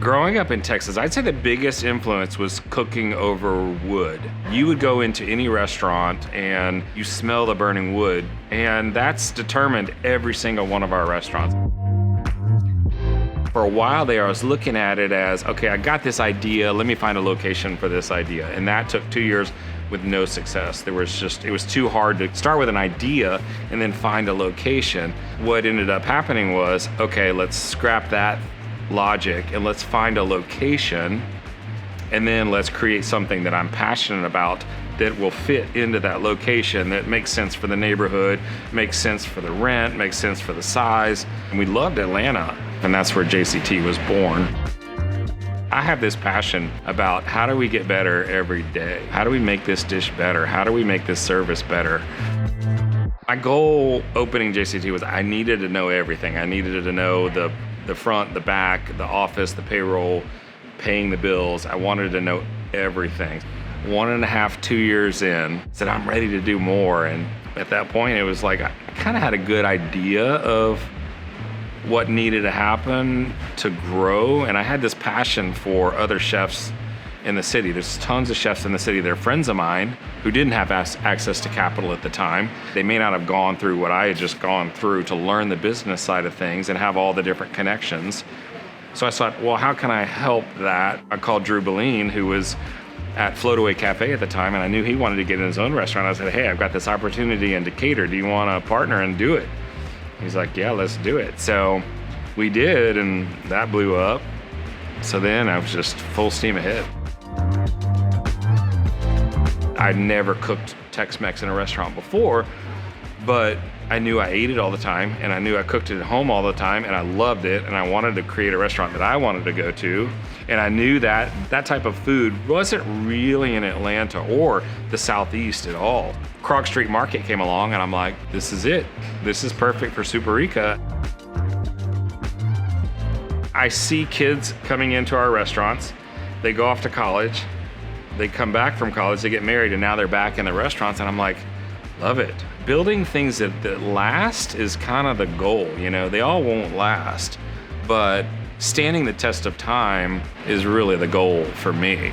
Growing up in Texas, I'd say the biggest influence was cooking over wood. You would go into any restaurant and you smell the burning wood, and that's determined every single one of our restaurants. For a while there, I was looking at it as, okay, I got this idea, let me find a location for this idea. And that took 2 years with no success. It was too hard to start with an idea and then find a location. What ended up happening was, okay, let's scrap that logic and let's find a location, and then let's create something that I'm passionate about that will fit into that location, that makes sense for the neighborhood, makes sense for the rent, makes sense for the size. And we loved Atlanta, and that's where JCT was born. I have this passion about how do we get better every day? How do we make this dish better? How do we make this service better? My goal opening JCT was I needed to know everything. I needed to know the front, the back, the office, the payroll, paying the bills. I wanted to know everything. 1.5, 2 years in, I said, I'm ready to do more. And at that point, it was like, I kind of had a good idea of what needed to happen to grow. And I had this passion for other chefs in the city. There's tons of chefs in the city. They're friends of mine who didn't have access to capital at the time. They may not have gone through what I had just gone through to learn the business side of things and have all the different connections. So I thought, well, how can I help that? I called Drew Beline, who was at Floataway Cafe at the time, and I knew he wanted to get in his own restaurant. I said, hey, I've got this opportunity in Decatur. Do you want to partner and do it? He's like, yeah, let's do it. So we did, and that blew up. So then I was just full steam ahead. I'd never cooked Tex-Mex in a restaurant before, but I knew I ate it all the time, and I knew I cooked it at home all the time, and I loved it, and I wanted to create a restaurant that I wanted to go to. And I knew that that type of food wasn't really in Atlanta or the Southeast at all. Krog Street Market came along, and I'm like, this is it. This is perfect for Superica. I see kids coming into our restaurants. They go off to college. They come back from college, they get married, and now they're back in the restaurants, and I'm like, love it. Building things that last is kind of the goal, you know? They all won't last, but standing the test of time is really the goal for me.